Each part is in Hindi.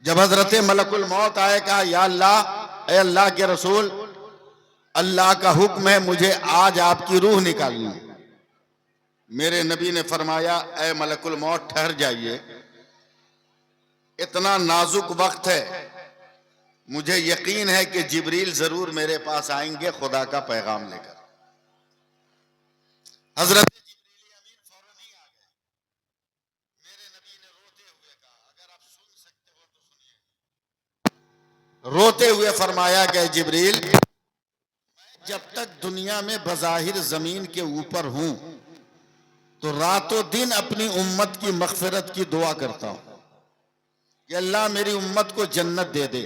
जब हजरत मलकुल मौत आए, कहा या अल्लाह, ए अल्लाह के रसूल, अल्लाह का हुक्म है मुझे आज आपकी रूह निकालनी है। मेरे नबी ने फरमाया, ए मलकुल मौत ठहर जाइए, इतना नाजुक वक्त है, मुझे यकीन है कि जिब्रील जरूर मेरे पास आएंगे खुदा का पैगाम लेकर। हजरत जिब्रील अमीन फौरन ही आ गए। मेरे नबी ने रोते हुए कहा, अगर आप सुन सकते हो तो सुनिए। रोते हुए फरमाया कि जिब्रील, जब तक दुनिया में बज़ाहिर जमीन के ऊपर हूं तो रातों दिन अपनी उम्मत की मग़फ़िरत की दुआ करता हूं कि अल्लाह मेरी उम्मत को जन्नत दे दे।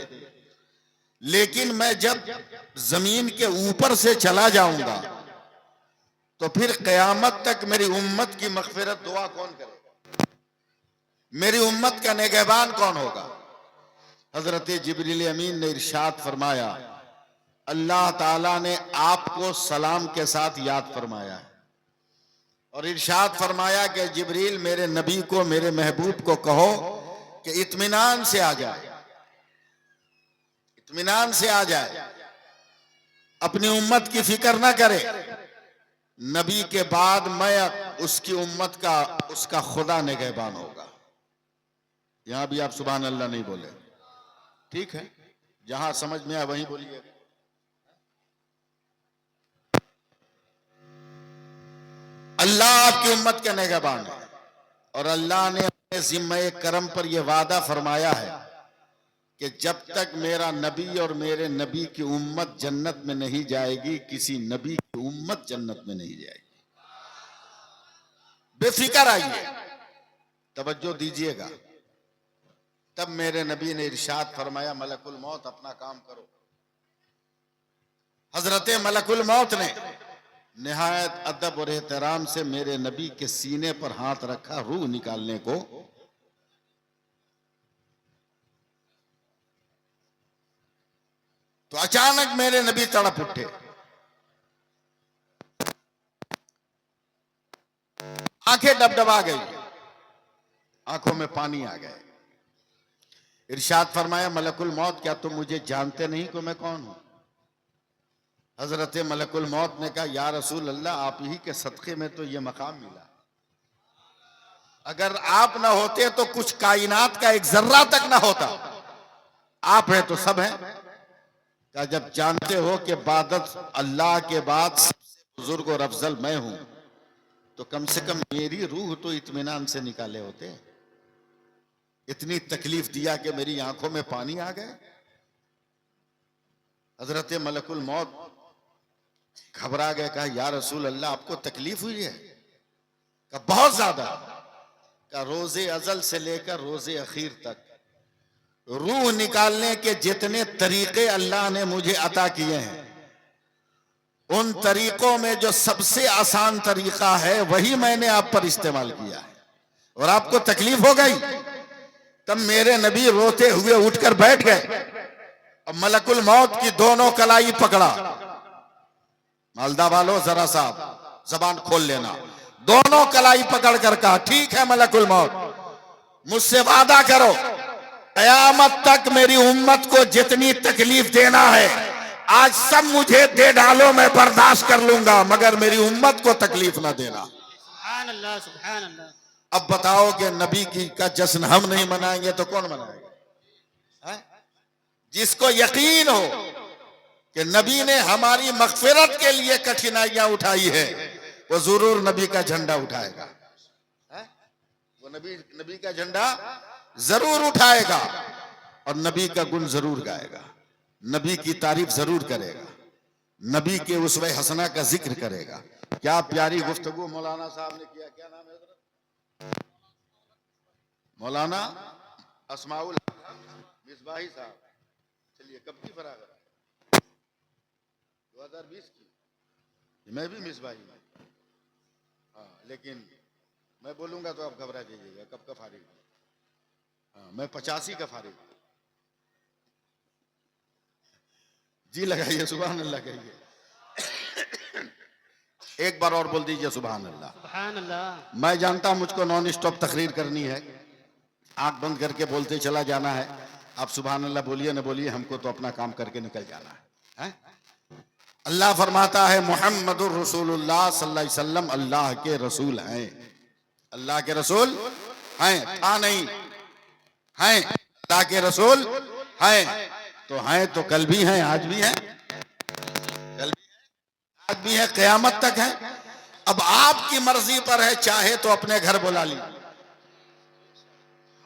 लेकिन मैं जब जमीन के ऊपर से चला जाऊंगा तो फिर क़यामत तक मेरी उम्मत की मग़फ़िरत दुआ कौन करेगा? मेरी उम्मत का निगहबान कौन होगा? हजरत जिब्रील अमीन ने इरशाद फरमाया, अल्लाह ताला ने आपको सलाम के साथ याद फरमाया है और इरशाद फरमाया कि जिब्रील मेरे नबी को, मेरे महबूब को कहो कि इत्मीनान से आ जाए, इत्मीनान से आ जाए, अपनी उम्मत की फिक्र ना करे। नबी के बाद मैं उसकी उम्मत का, उसका खुदा निगहबान होगा। यहां भी आप सुभान अल्लाह नहीं बोले, ठीक है? जहां समझ में आए वहीं बोलिए। अल्लाह आपकी उम्मत के निगहबान है और अल्लाह ने अपने जिम्मे करम पर यह वादा फरमाया है कि जब तक मेरा नबी और मेरे नबी की उम्मत जन्नत में नहीं जाएगी, किसी नबी की उम्मत जन्नत में नहीं जाएगी। बेफिक्र आइए, तवज्जो दीजिएगा। तब मेरे नबी ने इरशाद फरमाया, मलकुल मौत अपना काम करो। हजरत मलकुल मौत ने निहायत अदब और एहतराम से मेरे नबी के सीने पर हाथ रखा रूह निकालने को। तो अचानक मेरे नबी तड़प उठे, आंखें डबडबा गई, आंखों में पानी आ गए। इरशाद फरमाया, मलकुल मौत, क्या तुम मुझे जानते नहीं कि मैं कौन हूं? हजरत मलकुल मौत ने कहा, या रसूल अल्लाह, आप ही के सदक़े में तो ये मकाम मिला। अगर आप ना होते तो कुछ कायनात का एक जर्रा तक ना होता। आप हैं तो सब हैं। क्या जब जानते हो कि इबादत अल्लाह के बाद सबसे बुजुर्ग और अफजल मैं हूं, तो कम से कम मेरी रूह तो इत्मीनान से निकाले होते। इतनी तकलीफ दिया कि मेरी आंखों में पानी आ गए। हजरत मलकुल मौत घबरा गए, कहा, या रसूल अल्लाह, आपको तकलीफ हुई है? कहा, बहुत ज्यादा। कहा, रोजे अजल से लेकर रोजे अखीर तक रूह निकालने के जितने तरीके अल्लाह ने मुझे अता किए हैं, उन तरीकों में जो सबसे आसान तरीका है वही मैंने आप पर इस्तेमाल किया है और आपको तकलीफ हो गई। तब मेरे नबी रोते हुए उठकर बैठ गए और मलकुल मौत की दोनों कलाई पकड़ा। मालदा वालों, जरा साहब जबान खोल लेना। दोनों कलाई पकड़ कर कहा, ठीक है मलकुल मौत, मुझसे वादा करो, कयामत तक मेरी उम्मत को जितनी तकलीफ देना है आज सब मुझे दे डालो, मैं बर्दाश्त कर लूंगा, मगर मेरी उम्मत को तकलीफ ना देना। सुभान अल्लाह, सुभान अल्लाह। अब बताओ कि नबी की का जश्न हम नहीं मनाएंगे तो कौन मनाएगा? है? जिसको यकीन हो कि नबी ने हमारी मग़फ़िरत के लिए कठिनाइयां उठाई है, वो जरूर नबी का झंडा उठाएगा। है? वो नबी का झंडा जरूर उठाएगा और नबी का गुण जरूर गाएगा, नबी की तारीफ जरूर करेगा, नबी के उसवे हसना का जिक्र करेगा। क्या प्यारी गुफ्तगू मौलाना साहब ने किया। क्या नाम है? मौलाना अस्माउल मिसबाही साहब। चलिए, कब की फरागत? 2020 की। मैं भी मिसबाही हूं। हाँ, लेकिन मैं बोलूंगा तो आप घबरा जाइएगा। कब का फारिग? हाँ, मैं 85 का फारिग। जी लगाइए, सुभान अल्लाह कहिए। एक बार और बोल दीजिए, सुभान अल्लाह। सुभान अल्लाह। मैं जानता हूं मुझको नॉन स्टॉप तकरीर करनी है, आंख बंद करके बोलते चला जाना है, आप सुभान अल्लाह बोलिए न बोलिए, हमको तो अपना काम करके निकल जाना है। अल्लाह फरमाता है मुहम्मदुर रसूलुल्लाह सल्लल्लाहु अलैहि वसल्लम अल्लाह के रसूल हैं। अल्लाह के रसूल हैं, था नहीं, हैं अल्लाह के रसूल हैं। तो हैं तो कल भी हैं, आज भी हैं, कल भी है, आज भी है, कयामत तक है। अब आपकी मर्जी पर है, चाहे तो अपने घर बुला लीजिए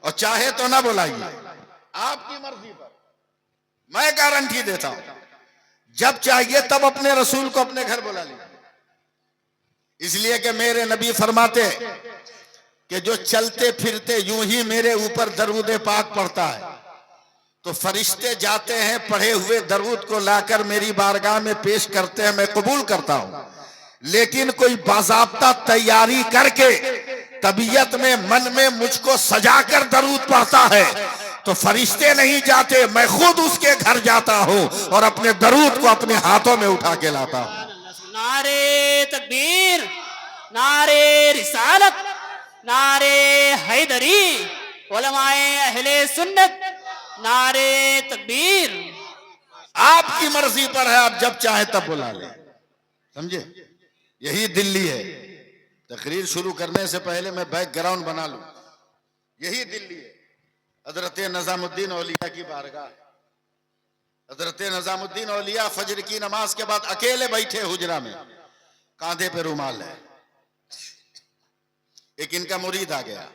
और चाहे तो ना बुलाइए, आपकी मर्जी पर। मैं गारंटी देता हूं, जब चाहिए तब अपने रसूल को अपने घर बुला लीजिए। इसलिए कि मेरे नबी फरमाते कि जो चलते फिरते यूं ही मेरे ऊपर दरूद पाक पढ़ता है तो फरिश्ते जाते हैं, पढ़े हुए दरूद को लाकर मेरी बारगाह में पेश करते हैं, मैं कबूल करता हूं। लेकिन कोई बाज़ाब्ता तैयारी करके तबीयत में, मन में मुझको सजाकर दरूद पढ़ता है तो फरिश्ते नहीं जाते, मैं खुद उसके घर जाता हूं और अपने दरूद को अपने हाथों में उठा के लाता हूं। नारे तकबीर, नारे रिसालत, नारे हैदरी, उलमाए अहले सुन्नत, नारे तकबीर। आपकी मर्जी पर है, आप जब चाहे तब बुला ले, समझे। यही दिल्ली है। तकरीर शुरू करने से पहले मैं बैकग्राउंड बना लूं, यही दिल्ली है। हजरत निजामुद्दीन औलिया की बारगाह। हजरत निजामुद्दीन औलिया फजर की नमाज के बाद अकेले बैठे हुजरा में, कांधे पे रुमाल है। एक इनका मुरीद आ गया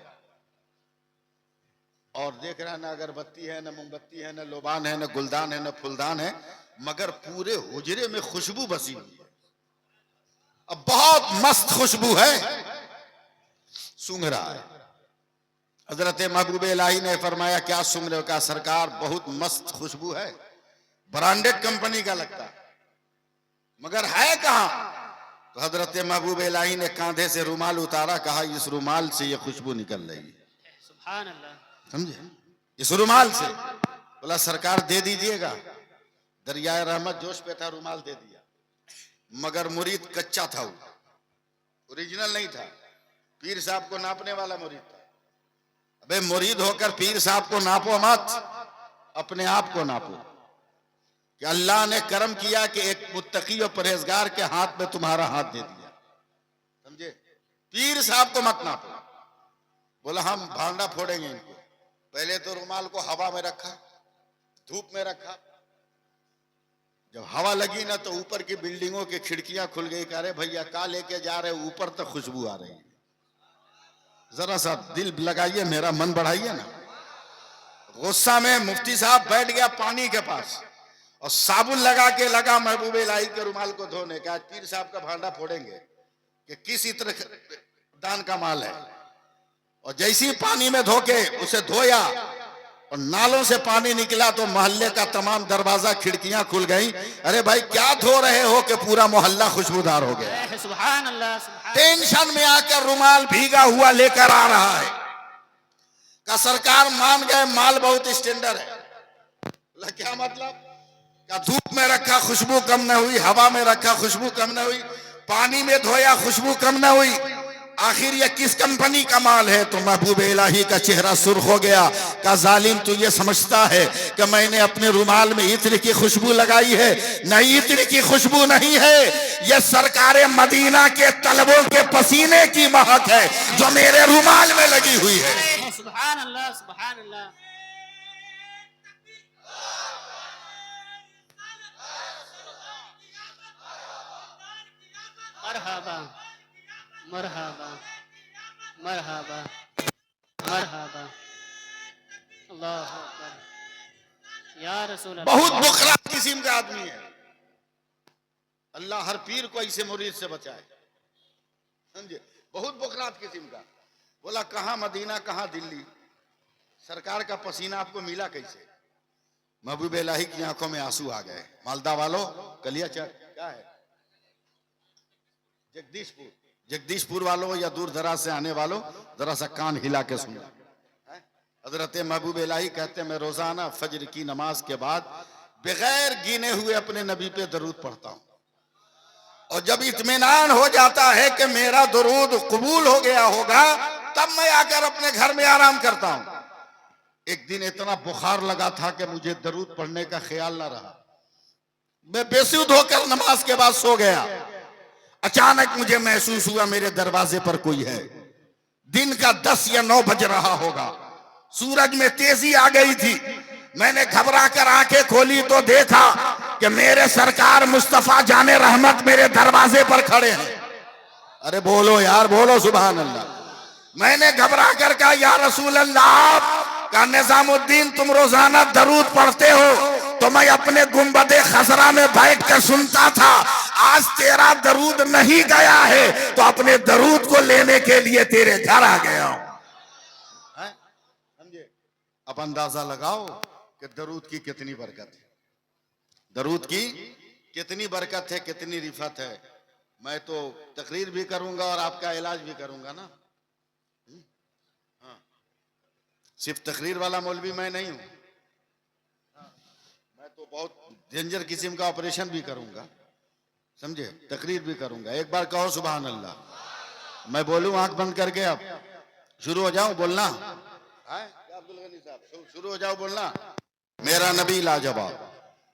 और देख रहा है, ना अगरबत्ती है, ना मोमबत्ती है, ना लोबान है, ना गुलदान है, ना फुलदान है, मगर पूरे हुजरे में खुशबू बसी हुई है। अब बहुत मस्त खुशबू है, सूंघ रहा है। हजरत महबूब इलाही ने फरमाया क्या सूंघ रहे हो? कहा सरकार बहुत मस्त खुशबू है, ब्रांडेड कंपनी का लगता है, मगर है कहां? तो हजरत महबूब इलाही ने कांधे से रुमाल उतारा, कहा इस रुमाल से ये खुशबू निकल रही है। सुभान अल्लाह, समझे, इस रुमाल से। बोला सरकार दे दीजिएगा। दरियाए रहमत जोश पे था, रुमाल दे दिया, मगर मुरीद कच्चा था, ओरिजिनल नहीं था, पीर साहब को नापने वाला मुरीद था। अबे मुरीद होकर पीर साहब को नापो मत, अपने आप को नापो कि अल्लाह ने करम किया कि एक मुत्तकी और परहेजगार के हाथ में तुम्हारा हाथ दे दिया, समझे। पीर साहब को मत नापो। बोला हम भांडा फोड़ेंगे इनको। पहले तो रुमाल को हवा में रखा, धूप में रखा, जब हवा लगी ना तो ऊपर की बिल्डिंगों की खिड़कियां खुल गई। कह रहे भैया का लेके जा रहे, ऊपर तक खुशबू आ रही है, जरा सा दिल लगाइए, मेरा मन बढ़ाइए ना। गुस्सा में मुफ्ती साहब बैठ गया पानी के पास और साबुन लगा के लगा महबूब इलाही के रुमाल को धोने का। पीर साहब का भांडा फोड़ेंगे कि किस तरह दान का माल है। और जैसी पानी में धोके उसे धोया और नालों से पानी निकला तो मोहल्ले का तमाम दरवाजा खिड़कियां खुल गई। अरे भाई क्या धो रहे हो कि पूरा मोहल्ला खुशबूदार हो गया। सुभान अल्लाह, सुभान। टेंशन में आकर रुमाल भीगा हुआ लेकर आ रहा है। का सरकार मान गए माल बहुत स्टैंडर्ड है। क्या मतलब? का धूप में रखा खुशबू कम न हुई, हवा में रखा खुशबू कम न हुई, पानी में धोया खुशबू कम न हुई, आखिर ये किस कंपनी का माल है? तो महबूब इलाही का चेहरा सुर्ख हो गया। का जालिम तू ये समझता है कि मैंने अपने रुमाल में इत्र की खुशबू लगाई है? नहीं, इत्र की खुशबू नहीं है, ये सरकारे मदीना के तलबों के पसीने की महक है जो मेरे रुमाल में लगी हुई है। सुभान अल्लाह, सुभान अल्लाह। मरहबा मरहबा मरहबा मरहबा, अल्लाह अकबर या रसूल अल्लाह। बहुत बुखला किस्म का आदमी है। अल्लाह हर पीर को ऐसे मुरीद से बचाए, समझे। बहुत बुखलात किस्म का। बोला कहां मदीना कहां दिल्ली, सरकार का पसीना आपको मिला कैसे? महबूब इलाही की आंखों में आंसू आ गए। मालदा वालों कलिया क्या है, जगदीशपुर, जगदीशपुर वालों या दूर दराज से आने वालों जरा सा कान हिला के सुनो। हजरत महबूब इलाही कहते हैं मैं रोजाना फजर की नमाज के बाद बगैर गिने हुए अपने नबी पे दरूद पढ़ता हूं, और जब इत्मीनान हो जाता है कि मेरा दरूद कबूल हो गया होगा तब मैं आकर अपने घर में आराम करता हूं। एक दिन इतना बुखार लगा था कि मुझे दरूद पढ़ने का ख्याल ना रहा। मैं बेसुध होकर नमाज के बाद सो गया। अचानक मुझे महसूस हुआ मेरे दरवाजे पर कोई है। दिन का 10 या 9 बज रहा होगा। सूरज में तेजी आ गई थी। मैंने घबरा कर आंखें खोली तो देखा कि मेरे सरकार मुस्तफा जाने रहमत मेरे दरवाजे पर खड़े हैं। अरे बोलो यार, बोलो सुभान अल्लाह। मैंने घबरा कर कहा, या रसूल अल्लाह, का निजामुद्दीन तुम रोजाना दरूद पढ़ते हो तो मैं अपने गुंबदे खसरा में बैठ कर सुनता था। आज तेरा दरूद नहीं गया है तो अपने दरूद को लेने के लिए तेरे घर आ गया हूं। समझे? अब अंदाजा लगाओ कि दरूद की कितनी बरकत है, दरूद की कितनी बरकत है, कितनी रिफत है। मैं तो तकरीर भी करूंगा और आपका इलाज भी करूंगा ना। हाँ, सिर्फ तकरीर वाला मौलवी मैं नहीं हूं। मैं तो बहुत डेंजर किस्म का ऑपरेशन भी करूंगा, समझे, तकरीर भी करूंगा। एक बार कहो सुभान अल्लाह। मैं बोलूं आंख बंद करके, अब शुरू हो जाऊं बोलना? अब्दुल गनी साहब शुरू हो जाओ बोलना। मेरा नबी लाजवाब,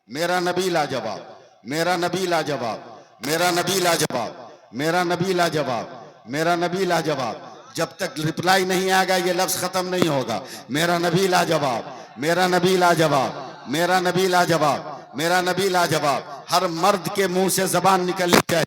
मेरा नबी लाजवाब, मेरा नबी लाजवाब, मेरा नबी लाजवाब, मेरा नबी लाजवाब, मेरा नबी लाजवाब। जब तक रिप्लाई नहीं आएगा ये लफ्ज खत्म नहीं होगा। मेरा नबी लाजवाब, मेरा नबी लाजवाब, मेरा नबी लाजवाब, मेरा नबी लाजवाब। हर मर्द के मुंह से जबान निकलनी चाहिए,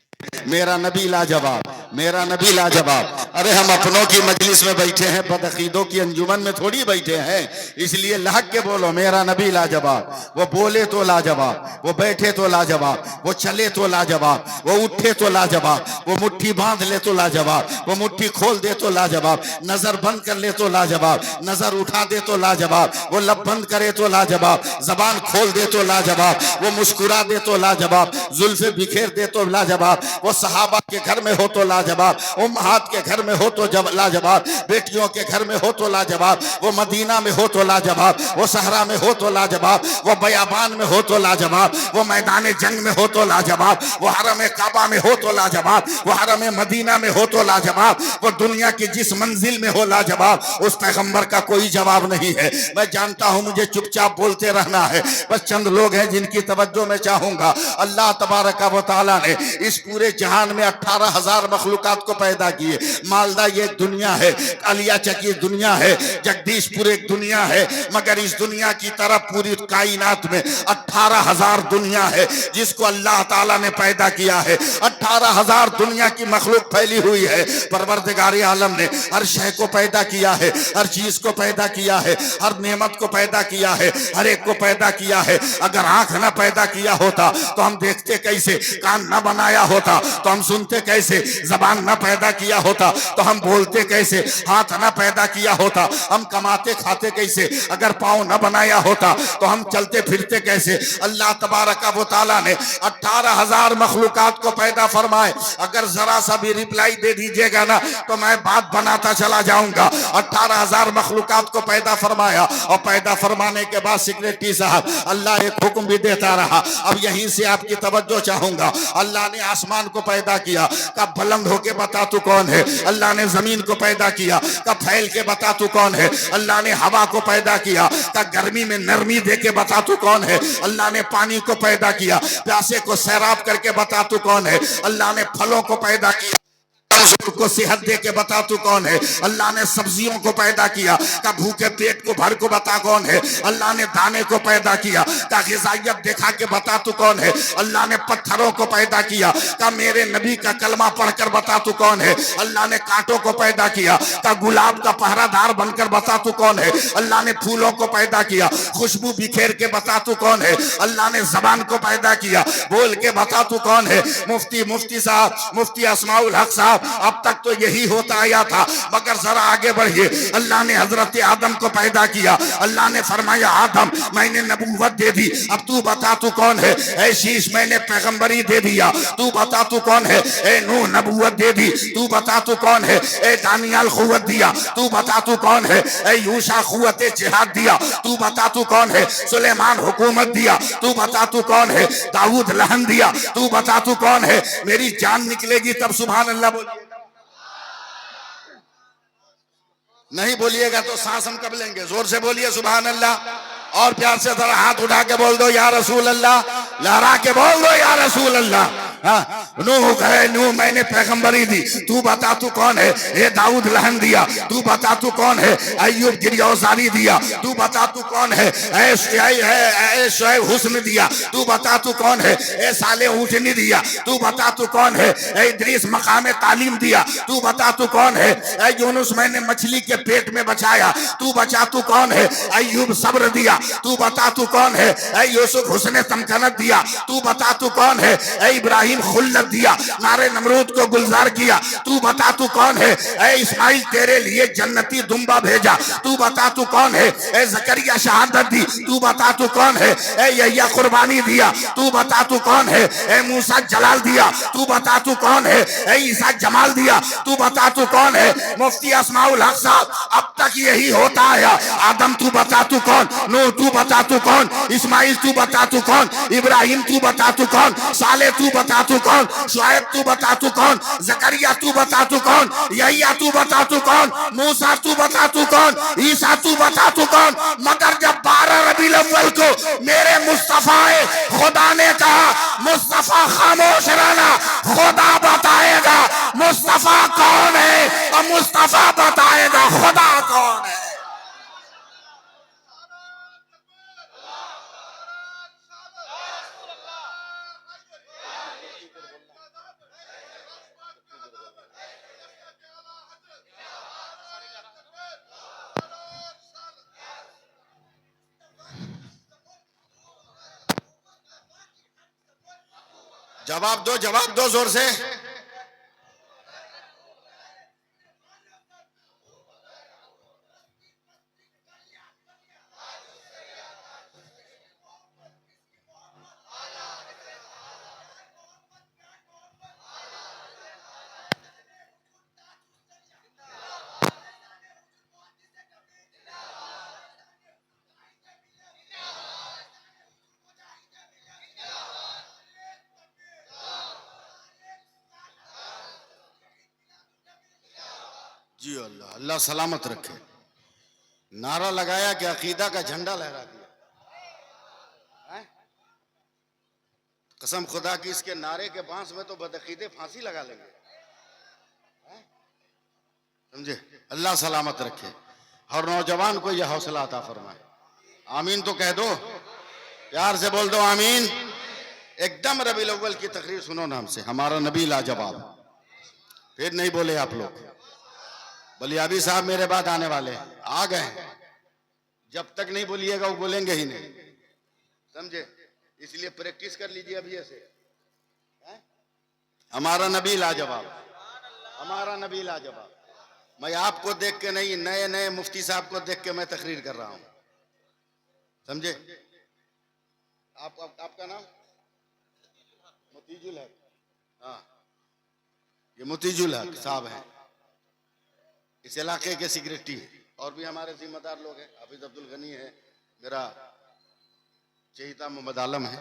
मेरा नबी लाजवाब, मेरा नबी लाजवाब। अरे हम अपनों की मजलिस में बैठे हैं, बदअकीदों की अंजुमन में थोड़ी बैठे हैं, इसलिए लहक के बोलो मेरा नबी लाजवाब। वो बोले तो लाजवाब, वो बैठे तो लाजवाब, वो चले तो लाजवाब, वो उठे तो लाजवाब, वो मुट्ठी बांध ले तो लाजवाब, वो मुट्ठी खोल दे तो लाजवाब, नजर बंद कर ले तो लाजवाब, नजर उठा दे तो लाजवाब, वो लब बंद करे तो लाजवाब, जबान खोल दे तो लाजवाब, वो मुस्कुरा दे तो लाजवाब, जुल्फे बिखेर दे तो लाजवाब, वो सहाबा के घर में हो तो लाजवाब, उम्महात के घर में हो तो लाजवाब, बेटियों के घर में हो तो लाजवाब, वो मदीना में हो तो लाजवाब, वो सहरा में हो तो लाजवाब, वो बयाबान में हो तो लाजवाब, वो मैदान जंग में हो तो लाजवाब, वो हरम काबा में हो तो लाजवाब, वो हरम मदीना में हो तो लाजवाब, वो दुनिया की जिस मंजिल में हो लाजवाब। उस पैगंबर का कोई जवाब नहीं है। मैं जानता हूं मुझे चुपचाप बोलते रहना है, बस चंद लोग हैं जिनकी तवज्जो मैं चाहूंगा। अल्लाह तबारक व तआला ने इस पूरे जहान में 18,000 मखलूकात को पैदा किए। मालदा ये दुनिया है, कालिया चकी दुनिया है, जगदीशपुर एक दुनिया है, मगर इस दुनिया की तरफ पूरी कायनात में 18,000 दुनिया है जिसको अल्लाह ताला ने पैदा किया है। 18,000 दुनिया की मखलूक फैली हुई है। परवरदिगार आलम ने हर शय को पैदा किया है, हर चीज को पैदा किया है, हर नेमत को पैदा किया है, हर एक को पैदा किया है। अगर आंख ना पैदा किया होता तो हम देखते कैसे, कान न बनाया होता तो हम सुनते कैसे, जबान न पैदा किया होता तो हम बोलते कैसे, हाथ न पैदा किया होता हम कमाते खाते कैसे, अगर पाँव न बनाया होता तो हम चलते फिरते कैसे। अल्लाह तबारक व तआला ने 18,000 मखलूकात को पैदा फरमाए। अगर जरा सा भी रिप्लाई दे दीजिएगा ना तो मैं बात बनाता चला जाऊंगा। 18,000 मखलूकात को पैदा फरमाया और पैदा फरमाने के बाद सेक्रेटरी साहब अल्लाह एक हुक्म भी देता रहा। अब यहीं से आपकी तवज्जो चाहूंगा। अल्लाह ने आसमान को पैदा किया, कब बुलंद होके बता तू कौन है। अल्लाह ने जमीन को पैदा किया, कब फैल के बता तू कौन है। अल्लाह ने हवा को पैदा किया, कब गर्मी में नरमी दे के बता तू कौन है। अल्लाह ने पानी को पैदा किया, प्यासे को सैराब करके बता तू कौन है। अल्लाह ने फलों को पैदा किया, को सेहत दे के बता तू कौन है। अल्लाह ने सब्जियों को पैदा किया, का भूखे पेट को भर को बता कौन है। अल्लाह ने दाने को पैदा किया, का ग़िज़ाइयत दिखा के बता तू कौन है। अल्लाह ने पत्थरों को पैदा किया, का मेरे नबी का कलमा पढ़कर बता तू कौन है। अल्लाह ने कांटों को पैदा किया, का गुलाब का पहरादार बनकर बता तू कौन है। अल्लाह ने फूलों को पैदा किया, खुशबू बिखेर के बता तू कौन है। अल्लाह ने जबान को पैदा किया, बोल के बता तू कौन है। मुफ्ती साहब, मुफ्ती अस्माउल हक साहब, अब तक तो यही होता आया था, मगर जरा आगे बढ़िए। अल्लाह ने हजरत आदम को पैदा किया। अल्लाह ने फरमाया आदम मैंने नबूवत दे दी, अब तू बता तू कौन है। ऐ शीश मैंने पैगंबरी दे दिया, तू बता तू कौन है। ए नूह नबूवत दे दी, तू बता तू कौन है। ए दानियाल खुवत दिया, तू बता तू कौन है। ए यूशा खुवत जिहाद दिया, तू बता तू कौन है। सुलेमान हुकूमत दिया, तू बता तू कौन है। दाऊद लहन दिया, तू बता तू कौन है। मेरी जान निकलेगी तब सुभान अल्लाह बोलिए। नहीं बोलिएगा तो सांस हम कब लेंगे? जोर से बोलिए सुभान अल्लाह। और प्यार से जरा हाथ उठा के बोल दो या रसूल अल्लाह, लहरा के बोल दो या रसूल अल्लाह। हाँ, नूह कहे नूह मैंने पैगंबरी दी, तू बता तू कौन है? ए दाऊद लहन दिया, तू बता तू कौन है? अय्यूब गिरौसारी दिया, तू बता तू कौन है? ए शुएब हुस्न दिया, तू बता तू कौन है? ए साले ऊँटनी दिया, तू बता तू कौन है? ए इद्रीस मकामे तालीम दिया, तू बता तू कौन है? ए यूनुस मैंने मछली के पेट में बचाया, तू बचा तू कौन है? अय्यूब सब्र दिया, तू बता तू कौन है? ए यूसुफ हुस्न तमकनत दिया, तू बता तू कौन है? ए इब्राहिम खुल्लत दिया, नारे नमरूद को गुलजार किया, तू बता तू कौन है? ए इस्माइल तेरे लिए जन्नती दुम्बा भेजा, तू बता तू कौन है? ए जकरिया शहादत दी, तू बता तू कौन है? ए यह्या कुर्बानी दिया, तू बता तू कौन है? ए मूसा जलाल दिया, तू बता तू कौन है? ए ईसा जमाल दिया, तू बता तू कौन है? मुफ्ती अस्माउल हक साहब अब तक यही होता है। आदम तू बता तू कौन? नूह तू बता तू कौन? इस्माइल तू बता तू कौन? इब्राहिम तू बता तू कौन? साले तू बता तू कौन? शुएब तू बता तू कौन? जकरिया तू बता तू कौन? यह्या तू बता तू कौन? मूसा तू बता तू कौन? ईसा तू बता तू कौन? मगर जब 12 रबीउल अव्वल को मेरे मुस्तफा खुदा ने कहा मुस्तफा खामोश रहना, खुदा बताएगा मुस्तफा कौन है और मुस्तफा बताएगा खुदा कौन है। जवाब दो जोर से। जी अल्लाह, अल्लाह सलामत रखे। नारा लगाया कि अकीदा का झंडा लहरा दिया। कसम खुदा की इसके नारे के बांस में तो बदअकीदे फांसी लगा लेंगे। समझे? अल्लाह सलामत रखे। हर नौजवान को यह हौसला अता फरमाए। आमीन तो कह दो, प्यार से बोल दो आमीन। एकदम रबीउल अव्वल की तकरीर सुनो नाम से, हमारा नबी लाजवाब। फिर नहीं बोले आप लोग। बलियाबी साहब मेरे बाद आने वाले आ गए, जब तक नहीं बोलिएगा वो बोलेंगे ही नहीं। समझे? इसलिए प्रैक्टिस कर लीजिए अभी ऐसे। हमारा नबी लाजवाब, हमारा नबी लाजवाब। मैं आपको देख के नहीं, नए नए मुफ्ती साहब को देख के मैं तकरीर कर रहा हूं। समझे? आपका नाम मोतीजुल हक। हाँ, ये मोतीजुल हक साहब हैं, इस इलाके के सेक्रेटरी। और भी हमारे जिम्मेदार लोग हैं, हाफिज अब्दुल गनी है, मेरा चहीता मोहम्मद आलम है।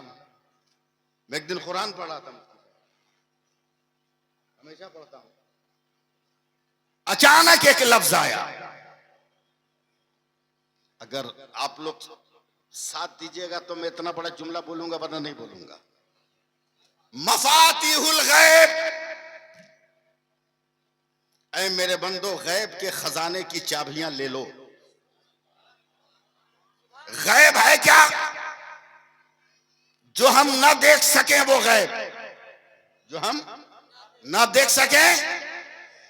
मैं एक दिन कुरान पढ़ा था, हमेशा पढ़ता हूं। अचानक एक लफ्ज आया, अगर आप लोग साथ दीजिएगा तो मैं इतना बड़ा जुमला बोलूंगा, वरना नहीं बोलूंगा। मफातिहुल गैब, ऐ मेरे बंदो गैब के खजाने की चाबियां ले लो। गैब है क्या? जो हम ना देख सके वो गैब, जो हम ना देख सके।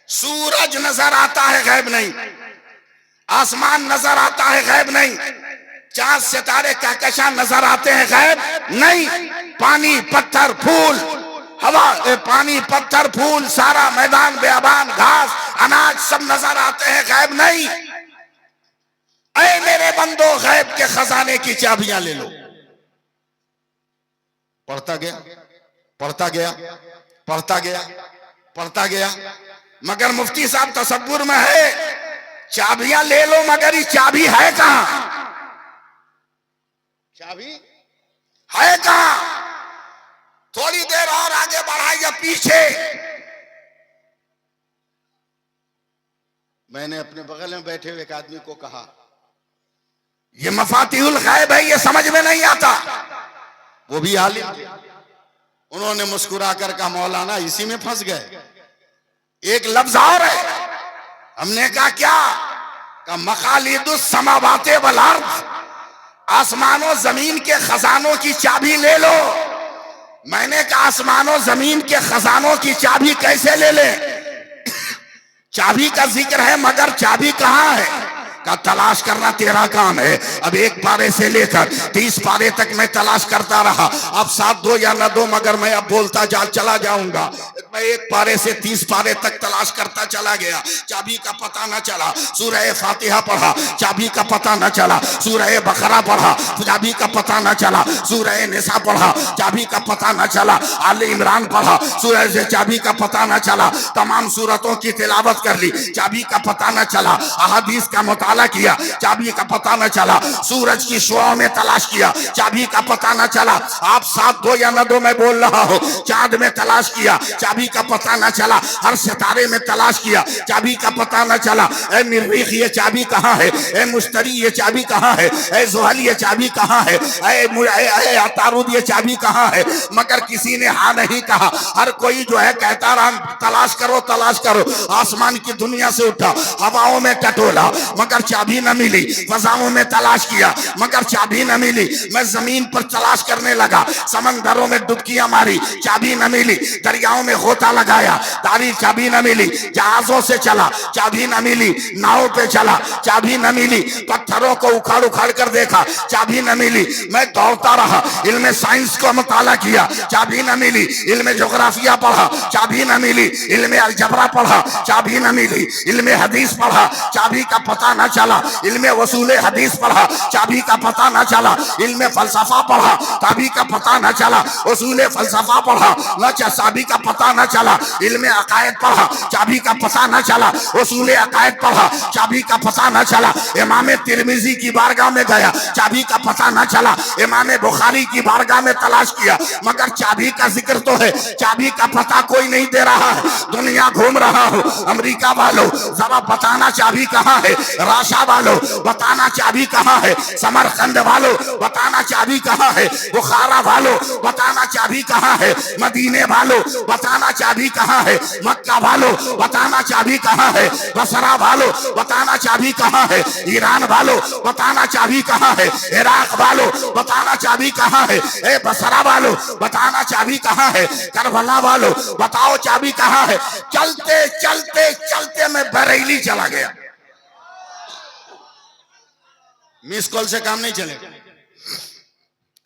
सूरज नजर आता है, गैब नहीं। आसमान नजर आता है, गैब नहीं। चांद सितारे कहकशां नजर आते हैं, गैब नहीं। पानी पत्थर फूल हवा, पानी पत्थर फूल सारा मैदान बेआबान घास अनाज सब नजर आते हैं, गैब नहीं। ऐ मेरे बंदो गैब के खजाने की चाबियां ले लो। पढ़ता गया, पढ़ता गया, पढ़ता गया, पढ़ता गया, मगर मुफ्ती साहब तसव्वुर में है चाबियां ले लो, मगर ये चाबी है कहां? चाबी है कहां? थोड़ी देर और आगे बढ़ाइए पीछे। मैंने अपने बगल में बैठे हुए एक आदमी को कहा, ये मफातिहुल गैब है, ये समझ में नहीं आता। वो भी आलिम थे। उन्होंने मुस्कुरा कर कहा, मौलाना इसी में फंस गए, एक लफ्ज और है। हमने कहा क्या? का मकालिदुस समावाते वल अर्द, आसमानों जमीन के खजानों की चाबी ले लो। मैंने कहा आसमानों जमीन के खजानों की चाबी कैसे ले ले? चाबी का जिक्र है मगर चाबी कहां है? का तलाश करना तेरा काम है। अब 1 पारे से लेकर 30 पारे तक मैं तलाश करता रहा। अब 7 दो या न दो, मगर मैं अब बोलता चला जाऊंगा। मैं 1 पारे से 30 पारे तक तलाश करता चला गया, चाबी का पता न चला। सूरह फातिहा पढ़ा, चाबी का पता न चला। सूरह बकरा पढ़ा, चाबी का पता न चला। सूरह निसा पढ़ा, चाबी का पता न चला। आले इमरान पढ़ा, सूरह से चाबी का पता न चला। तमाम सूरतों की तिलावत कर ली, चाबी का पता न चला। अहादीस का मुताला किया, चाबी का पता न चला। सूरज की शुआओं में तलाश किया, चाबी का पता न चला। आप 7 दो या न दो, मैं बोल रहा हूं। चांद में तलाश किया, चाबी का पता न चला। हर सितारे में तलाश किया, चाबी का पता न चला। ए मरीख ये चाबी कहां है? ए मुश्तरी ये चाबी कहां है? ए जुहल ये चाबी कहां है? ए अतारुद ये चाबी कहां है? मगर किसी ने हाँ नहीं कहा। हर कोई जो है कहता रहा तलाश करो तलाश करो। आसमान की दुनिया से उठा, हवाओं में टटोला, मगर चाबी न मिली। फजाओं में तलाश किया, मगर चाबी न मिली। मैं जमीन पर तलाश करने लगा, समंदरों में डुबकियां मारी, चाबी न मिली। दरियाओं में गोता लगाया, तारी चाबी न मिली। जहाजों से चला, चाबी न मिली। नाव पे चला, चाबी न मिली। पत्थरों को उखाड़ उखाड़ कर देखा, चाबी न मिली। मैं दौड़ता रहा, इल्म साइंस को मुताला किया, चाबी न मिली। इल्म जोग्राफिया पढ़ा, चाबी न मिली। इल्म अलजबरा पढ़ा, चाबी न मिली। इल्म हदीस पढ़ा, चाबी का पता न चला। इल्म वसूल हदीस पढ़ा, चाबी का पता न चला। इल्म फलसफा पढ़ा, चाबी का पता न चला। वसूल फलसफा पढ़ा, चाबी का पता न चला। इल्म अकायद पढ़ा, चाबी का पता न चला। वसूल अकायद पढ़ा, चाबी का पता न चला। इमाम तिरमिजी की बारगाह में गया, चाबी का पता न चला। इमाम बुखारी की बारगाह में तलाश किया, मगर चाबी का जिक्र तो है, चाबी का पता कोई नहीं दे रहा है। दुनिया घूम रहा हूं, अमेरिका वालों जरा बताना चाबी कहां है? राशा वालों बताना चाबी कहां है? समरकंद वालों बताना चाबी कहां है? बुखारा वालों बताना चाबी कहां है? मदीने वालों बताना चाबी कहां है? मक्का वालों बताना चाबी कहां है? बसरा वालों बताना चाबी कहां है? ईरान वालों बताना चाबी कहां है? इराक वालों बताना चाबी कहां है? ए बसरा वालों बताना चाबी कहां है? करबला वालों बताओ चाबी कहां है? चलते चलते चलते मैं बरेली चला गया। मिस कॉल से काम नहीं चलेगा।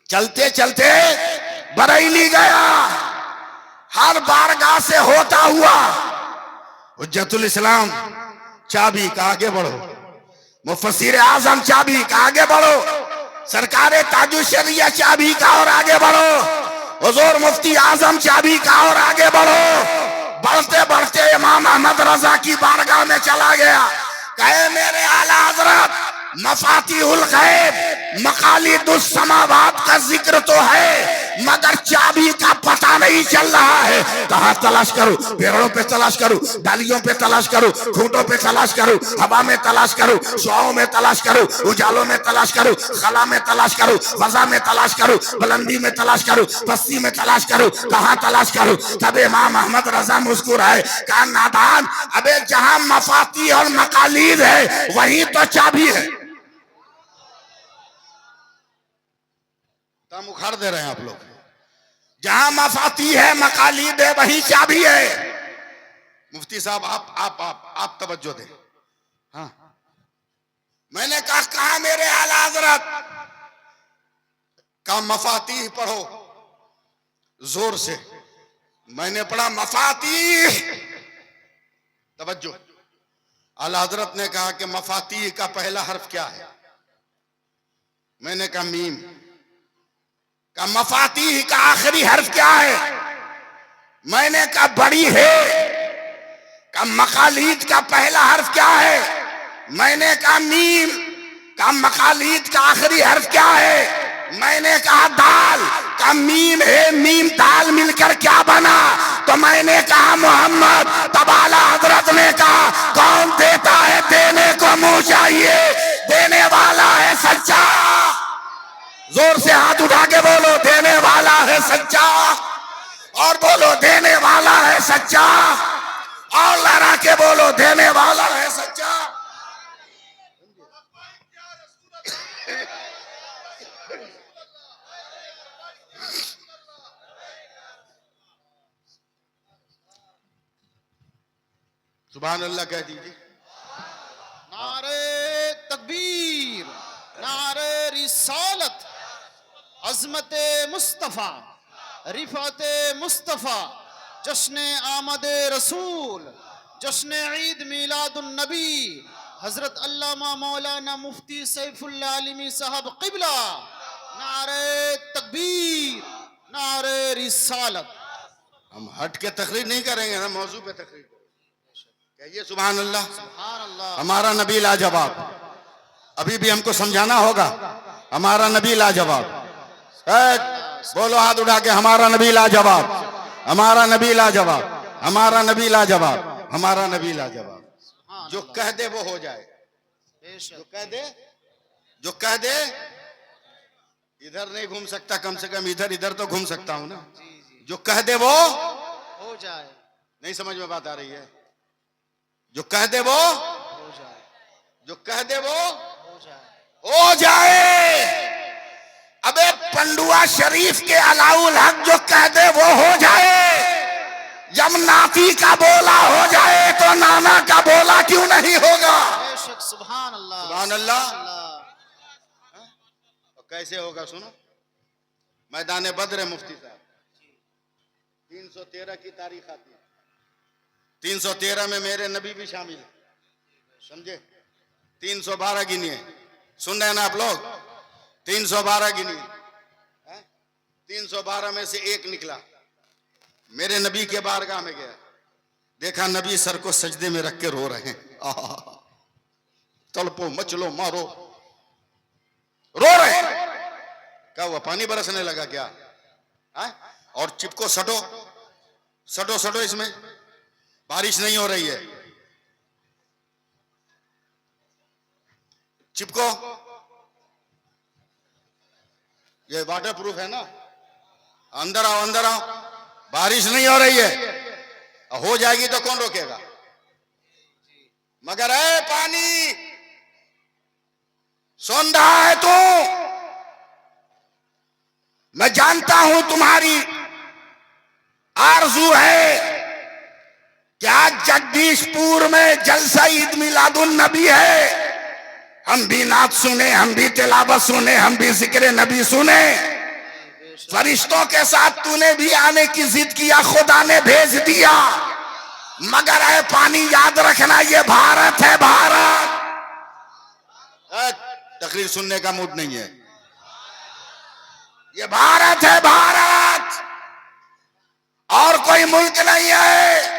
चलते चलते बरेली गया। हर बारगाह से होता हुआ हुज्जतुल इस्लाम चाबी का आगे बढ़ो, मुफस्सिर आजम चाबी का आगे बढ़ो, सरकारे ताजुश शरिया चाबी का और आगे बढ़ो, हुजूर मुफ्ती आजम चाबी का और आगे बढ़ो। बढ़ते बढ़ते इमाम अहमद रजा की बारगाह में चला गया। कहे मेरे आला हजरत मफातिहुल गैब मकालिदुस समावात का जिक्र तो है, मगर चाबी का पता नहीं चल रहा है। कहां तलाश करूं? पेड़ों पे तलाश करूं, डालियों पे तलाश करूं, खूंटों पे तलाश करूं, हवा में तलाश करूं, शुआओं में तलाश करूं, उजालों में तलाश करूं, खला में तलाश करूं, फजा में तलाश करूं, बुलंदी में तलाश करूं, पस्ती में तलाश करूं, कहां तलाश करूं? तब इमाम अहमद रजा मुस्कुराए, कहा नादान, अबे जहां मफाती और मकालीद है वही तो चाबी है। हम उखाड़ दे रहे हैं आप लोग। जहां मफाती है मकालीद है वही चाबी है। मुफ्ती साहब आप तवज्जो दें। हाँ, मैंने कहा मेरे आला हजरत का मफाती पढ़ो जोर से। मैंने पढ़ा मफाती, तवज्जो। आला हजरत ने कहा कि मफाती का पहला हर्फ क्या है? मैंने कहा मीम। का मफाती का आखिरी हर्फ क्या है? मैंने कहा बड़ी है। का मकालीद का पहला हर्फ क्या है? मैंने कहा मीम। का मकालीद का आखिरी हर्फ क्या है? मैंने कहा दाल। का मीम है, मीम दाल मिलकर क्या बना? तो मैंने कहा मोहम्मद। तब आला हजरत ने कहा कौन देता है, देने को मुंह चाहिए, देने वाला है सच्चा। जोर से हाथ उठा के बोलो देने वाला है सच्चा, और बोलो देने वाला है सच्चा, और लड़ा के बोलो देने वाला है सच्चा। सुभान अल्लाह कह दीजिए। नारे तकबीर, नारे रिसालत, अजमत मुस्तफ़ा, रिफात मुस्तफ़ा, जश्न आमद रसूल, जश्न ईद मिलादुन नबी, हजरत अल्लामा मौलाना मुफ्ती सैफुल्लाह आलिमी साहब क़िबला। नारे तकबीर, नारे रिसालत। हम हट के तकरीर नहीं करेंगे ना, मौजू पे तकरीर करेंगे। कहिए सुभान अल्लाह। सुभान अल्लाह। हमारा नबी लाजवाब। अभी भी हमको समझाना होगा, हमारा नबी लाजवाब। बोलो हाथ उठा के, हमारा नबी लाजवाब, हमारा नबी लाजवाब, हमारा नबी लाजवाब, हमारा नबी लाजवाब। जो कह दे वो हो जाए, जो कह दे, जो कह दे। इधर नहीं घूम सकता, कम से कम इधर इधर तो घूम सकता हूं ना। जो कह दे वो हो जाए। नहीं समझ में बात आ रही है? जो कह दे वो हो जाए। जो कह दे वो हो जाए। हो जाए। अबे पंडुआ शरीफ के अलाउल हक जो कह दे वो हो जाए। जब नाती का बोला हो जाए तो नाना का बोला क्यों नहीं होगा? बेशक। सुभान अल्लाह। सुभान अल्लाह। तो कैसे होगा सुनो। मैदान बद्र है मुफ्ती साहब, 313 की तारीख आती है। 313 में मेरे नबी भी शामिल है, समझे? 312 गिनिए, सुन रहे हैं ना आप लोग? 312 गिनिए। 312 में से एक निकला, मेरे नबी के बारगाह में गया, देखा नबी सर को सजदे में रख के रो रहे हैं। तड़पो मचलो मारो, रो रहे हैं। क्या हुआ, पानी बरसने लगा क्या? और चिपको, सटो सटो सटो, इसमें बारिश नहीं हो रही है, चिपको। ये वाटर प्रूफ है ना? अंदर आओ, अंदर आओ। बारिश नहीं हो रही है, हो जाएगी तो कौन रोकेगा? मगर है पानी, सुन रहा है तू? मैं जानता हूं तुम्हारी आरजू है क्या जगदीशपुर में जलसा ईद मिलादुन नबी है। हम भी नात सुने, हम भी तिलावत सुने, हम भी जिक्र नबी सुने। फरिश्तों के साथ तूने भी आने की जिद किया, खुदा ने भेज दिया। मगर है पानी, याद रखना ये भारत है, भारत। तकरीर सुनने का मूड नहीं है, ये भारत है, भारत, और कोई मुल्क नहीं है।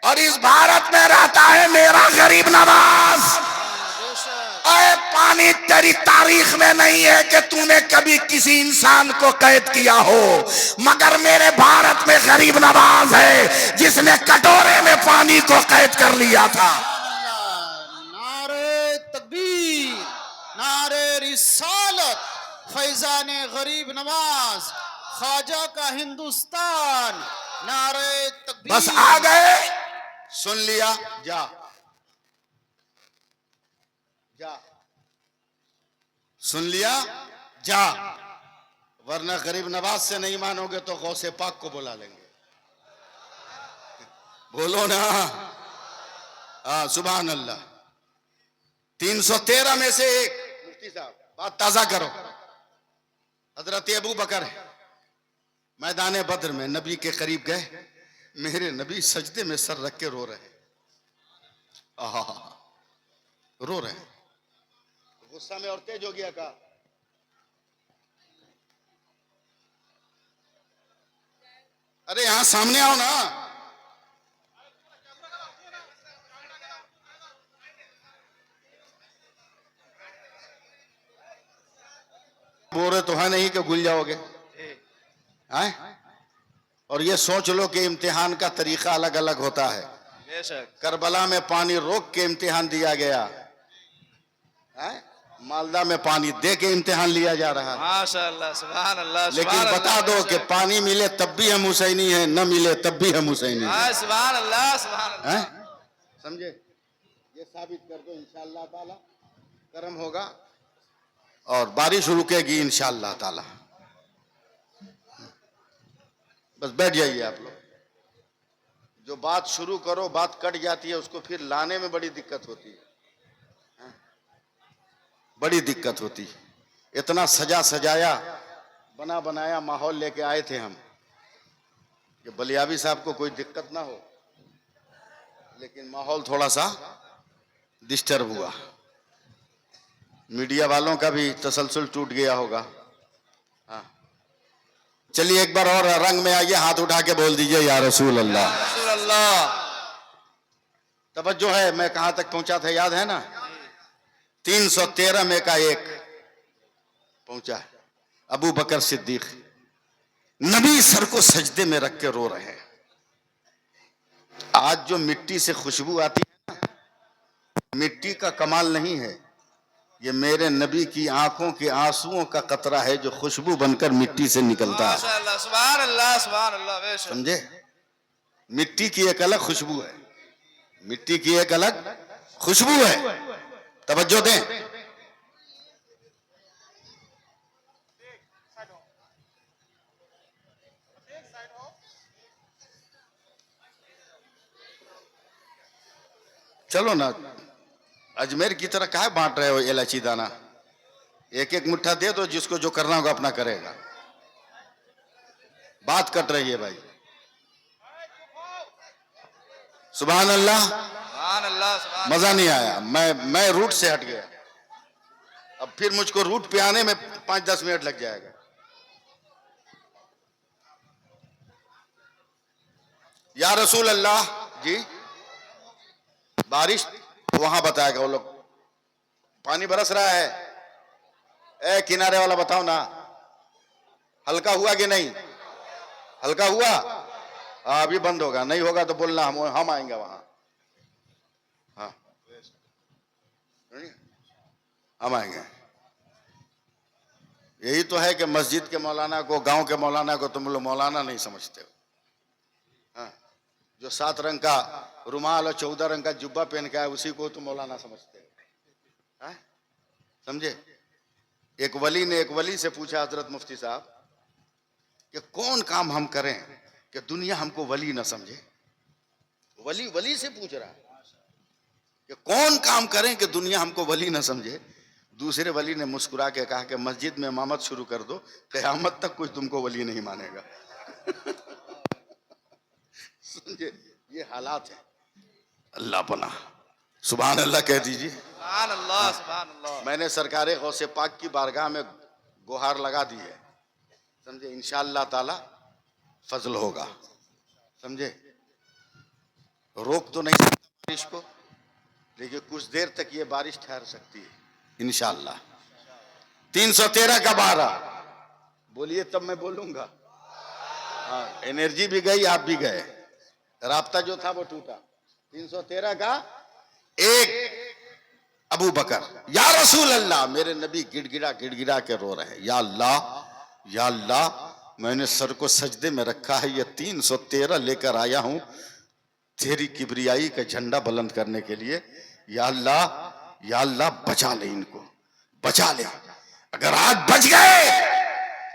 और इस भारत में रहता है मेरा गरीब नवाज। अरे पानी तेरी तारीख में नहीं है कि तूने कभी किसी इंसान को कैद किया हो, मगर मेरे भारत में गरीब नवाज है जिसने कटोरे में पानी को कैद कर लिया था। नारे तकबीर, नारे रिसालत, फैजान गरीब नवाज, ख्वाजा का हिंदुस्तान। नारे तकबीर। बस आ गए, सुन लिया, जा जा, सुन लिया, जा। वरना गरीब नवाज से नहीं मानोगे तो गौसे पाक को बुला लेंगे। बोलो ना, सुभान अल्लाह। 313 में से एक, मुफ्ती साहब बात ताजा करो। हजरत अबू बकर मैदान बद्र में नबी के करीब गए, मेरे नबी सजदे में सर रख के रो रहे हैं। रो रहे हैं, गुस्सा में और तेज हो गया। कहा अरे यहां सामने आओ ना। बोल रहे तो है नहीं कि भूल जाओगे। और ये सोच लो कि इम्तिहान का तरीका अलग अलग होता है। बेशक। करबला में पानी रोक के इम्तिहान दिया गया है, मालदा में पानी दे के इम्तिहान लिया जा रहा है। माशाअल्लाह, सुभान अल्लाह, लेकिन सुभान बता अल्लाह, दो कि बेशक। पानी मिले तब भी हम हुसैनी हैं, न मिले तब भी हम हुसैनी हैं। हाँ, सुभान अल्लाह, सुभान अल्लाह। हैं? समझे? ये साबित कर दो, इंशाअल्लाह ताला करम होगा और बारिश रुकेगी इंशाअल्लाह ताला। बस बैठ जाइए आप लोग। जो बात शुरू करो बात कट जाती है, उसको फिर लाने में बड़ी दिक्कत होती है, बड़ी दिक्कत होती है। इतना सजा सजाया बना बनाया माहौल लेके आए थे हम कि बलियाबी साहब को कोई दिक्कत ना हो, लेकिन माहौल थोड़ा सा डिस्टर्ब हुआ। मीडिया वालों का भी तसलसल टूट गया होगा। हाँ, चलिए एक बार और रंग में आइए, हाथ उठा के बोल दीजिए या रसूल अल्लाह। रसूल अल्लाह। तवज्जो है, मैं कहां तक पहुंचा था याद है ना? 313 में का एक पहुंचा है। अबू बकर सिद्दीक नबी सर को सजदे में रख के रो रहे हैं। आज जो मिट्टी से खुशबू आती है ना, मिट्टी का कमाल नहीं है, ये मेरे नबी की आंखों के आंसुओं का कतरा है जो खुशबू बनकर मिट्टी से निकलता है। माशाअल्लाह, सुभान अल्लाह, सुभान अल्लाह, बेशक। समझे? मिट्टी की एक अलग खुशबू है, मिट्टी की एक अलग खुशबू है। तवज्जो दें। चलो ना, अजमेर की तरह काहे बांट रहे हो इलायची दाना? एक एक मुट्ठा दे दो, जिसको जो करना होगा अपना करेगा। बात कट रही है भाई। सुभान अल्लाह, सुभान अल्लाह, सुभान। मजा नहीं आया, मैं रूट से हट गया। अब फिर मुझको रूट पे आने में 5-10 मिनट लग जाएगा। या रसूल अल्लाह जी, बारिश वहां बताएगा वो लोग, पानी बरस रहा है। ए किनारे वाला बताओ ना, हल्का हुआ कि नहीं? हल्का हुआ? अभी बंद होगा, नहीं होगा तो बोलना, हम आएंगे वहां। हाँ, हम आएंगे। यही तो है कि मस्जिद के मौलाना को, गांव के मौलाना को तुम लोग मौलाना नहीं समझते हो। हाँ, जो 7 रंग का रुमाल और 14 रंग का जुब्बा पहन के आए उसी को तुम मौलाना समझते हो। हाँ? समझे? एक वली ने एक वली से पूछा, हजरत मुफ्ती साहब, कि कौन काम हम करें कि दुनिया हमको वली न समझे? वली वली से पूछ रहा है कि कौन काम करें कि दुनिया हमको वली न समझे? दूसरे वली ने मुस्कुरा के कहा कि मस्जिद में इमामत शुरू कर दो, क़यामत तक कोई तुमको वली नहीं मानेगा। समझे? ये हालात है। अल्लाह पना, सुभान अल्लाह कह दीजिए। सुभान अल्लाह, सुभान अल्लाह। मैंने सरकारे गौसे पाक की बारगाह में गुहार लगा दी है। समझे? इंशाअल्लाह ताला फजल होगा। समझे? रोक तो नहीं सकता बारिश को, लेकिन कुछ देर तक ये बारिश ठहर सकती है इंशाअल्लाह। 313 का 12 बोलिए तब मैं बोलूंगा। हाँ, एनर्जी भी गई, आप भी गए, राब्ता जो था वो टूटा। 313 का 1 अबू बकर, या रसूल अल्लाह, मेरे नबी गिड़गिड़ा गिड़गिड़ा के रो रहे हैं, या अल्लाह, या अल्लाह, मैंने सर को सजदे में रखा है, ये 313 लेकर आया हूं तेरी किबरियाई का झंडा बुलंद करने के लिए। या अल्लाह, या अल्लाह, बचा ले इनको, बचा ले। अगर आज बच गए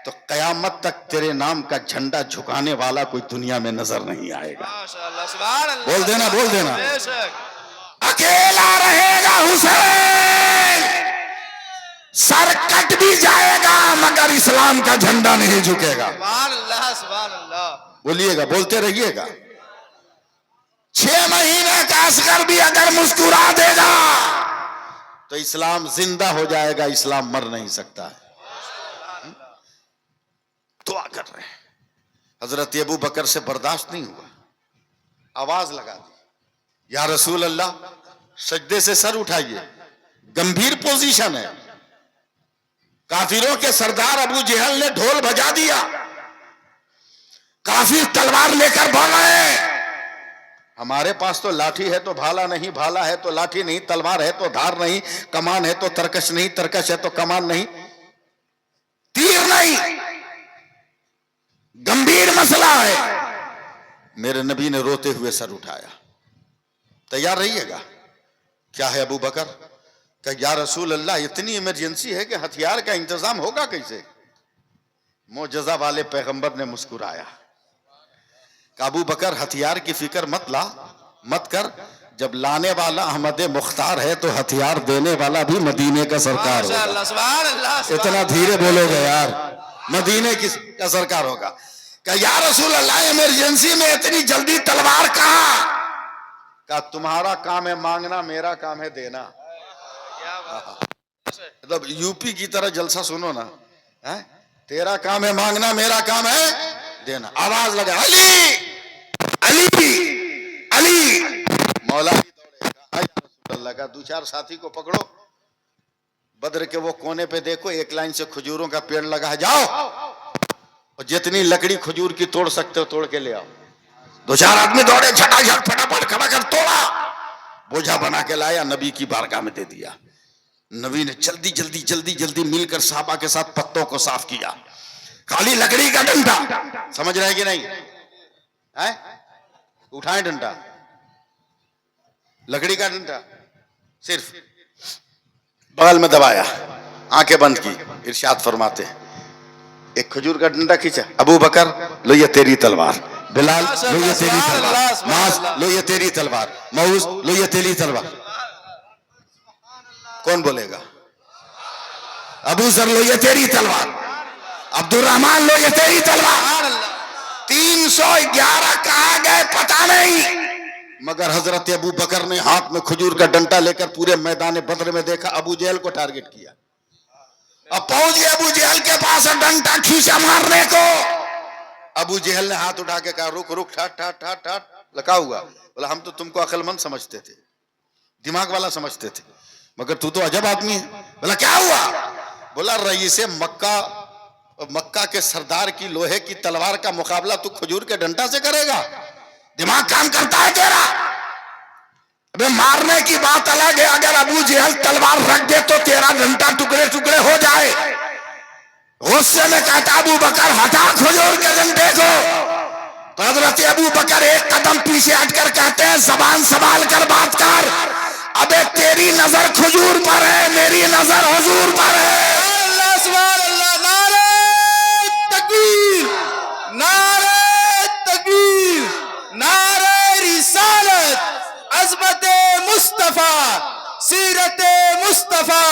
तो कयामत तक तेरे नाम का झंडा झुकाने वाला कोई दुनिया में नजर नहीं आएगा। माशाअल्लाह, सुभान अल्लाह। बोल देना, बोल देना। बेशक। अकेला रहेगा हुसैन, सर कट भी जाएगा मगर इस्लाम का झंडा नहीं झुकेगा। सुभान अल्लाह, सुभान अल्लाह। बोलिएगा, बोलते रहिएगा। 6 महीने का असगर भी अगर मुस्कुरा देगा तो इस्लाम जिंदा हो जाएगा, इस्लाम मर नहीं सकता है। दुआ कर रहे हैं। हजरत अबू बकर से बर्दाश्त नहीं हुआ, आवाज लगा दी, या रसूल अल्लाह, सजदे से सर उठाइए। गंभीर पोजीशन है। काफिरों के सरदार अबू जहल ने ढोल बजा दिया, काफिर तलवार लेकर भागे। हमारे पास तो लाठी है तो भाला नहीं, भाला है तो लाठी नहीं, तलवार है तो धार नहीं, कमान है तो तरकश नहीं, तरकश है तो कमान नहीं, तीर नहीं। गंभीर मसला है। मेरे नबी ने रोते हुए सर उठाया। तैयार रहिएगा। क्या है अबू बकर? क्या या रसूल अल्लाह, इतनी इमरजेंसी है कि हथियार का इंतजाम होगा कैसे? मोजज़ा वाले पैगंबर ने मुस्कुराया। अबू बकर, हथियार की फिक्र मत कर। जब लाने वाला अहमद मुख्तार है तो हथियार देने वाला भी मदीने का सरकार होगा। माशाअल्लाह, सुभान अल्लाह, सुभान इतना धीरे बोलोगे यार, मदीने का सरकार होगा। क्या या रसूल अल्लाह, इमरजेंसी में इतनी जल्दी तलवार कहां? क्या तुम्हारा काम है मांगना, मेरा काम है देना। क्या बात। मतलब यूपी की तरह जलसा सुनो ना, है? तेरा काम है मांगना, मेरा काम है देना। आवाज लगा, अली अली अली। मौला अल्लाह का 2-4 साथी को पकड़ो, बद्र के वो कोने पे देखो, एक लाइन से खजूरों का पेड़ लगा है, जाओ और जितनी लकड़ी खजूर की तोड़ सकते हो तोड़ के ले आओ। 2-4 आदमी दौड़े, झटाझट फटाफट खड़ा कर तोड़ा, बोझा बना के लाया, नबी की बारगाह में दे दिया। नबी ने जल्दी जल्दी जल्दी जल्दी मिलकर साहबा के साथ पत्तों को साफ किया। खाली लकड़ी का डंडा, समझ रहे हैं कि नहीं? है? उठाएं डंडा, लकड़ी का डंडा, सिर्फ बगल में दबाया, आंखें बंद की, इरशाद फरमाते हैं, एक खजूर का डंडा खींचा, अबू बकर लो ये तेरी तलवार, बिलाल लो ये तेरी तलवार, मास लो ये तेरी तलवार, मऊस लो ये तेरी तलवार। कौन बोलेगा? अबू जर लो ये तेरी तलवार, अब्दुर्रहमान लो ये तेरी तलवार। 311 कहाँ गए पता नहीं, मगर हजरत अबू बकर ने हाथ में खजूर का डंडा लेकर पूरे मैदान बद्र में देखा, अबू जहल को टारगेट किया। अब पहुंच गए अबू जहल के पास, डंडा खींचा मारने को। अबू जहल ने हाथ उठा के कहा, रुक रुक, ठाट ठाट ठाट ठाट, लगा हुआ। बोला, हम तो तुमको अक्लमंद समझते थे, दिमाग वाला समझते थे, मगर तू तो अजब आदमी है। बोला, क्या हुआ? बोला, रईसे मक्का के सरदार की लोहे की तलवार का मुकाबला तू खजूर के डंडा से करेगा? दिमाग काम करता है तेरा? अबे मारने की बात अलग है, अगर अबू जहल तलवार रख दे तो तेरा डंडा टुकड़े टुकड़े हो जाए। गुस्से में कहता, अबू बकर हटा खजूर के डंडे को। तो हजरत अबू बकर एक कदम पीछे हटकर कहते हैं, जबान संभाल कर बात कर, अबे तेरी नजर खजूर पर है, मेरी नजर हुजूर पर है। अल्लाह, सुभान अल्लाह, नारे तकबीर, नारे तकबीर, नारे रिसालत, अज़मत मुस्तफा, सीरत मुस्तफा।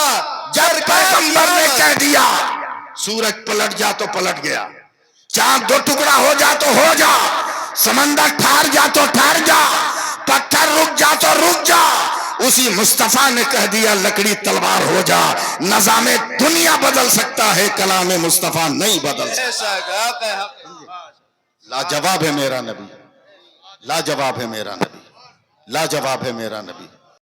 जब पैगंबर ने कह दिया, सूरज पलट जा तो पलट गया, चांद 2 टुकड़ा हो जा तो हो जा, समंदर ठहर जा तो ठहर जा, पत्थर रुक जा तो रुक जा, उसी मुस्तफा ने कह दिया लकड़ी तलवार हो जा। नज़ामे दुनिया बदल सकता है, कलाम मुस्तफा नहीं बदल सकता। लाजवाब है मेरा नबी, लाजवाब है मेरा नबी, लाजवाब है मेरा नबी।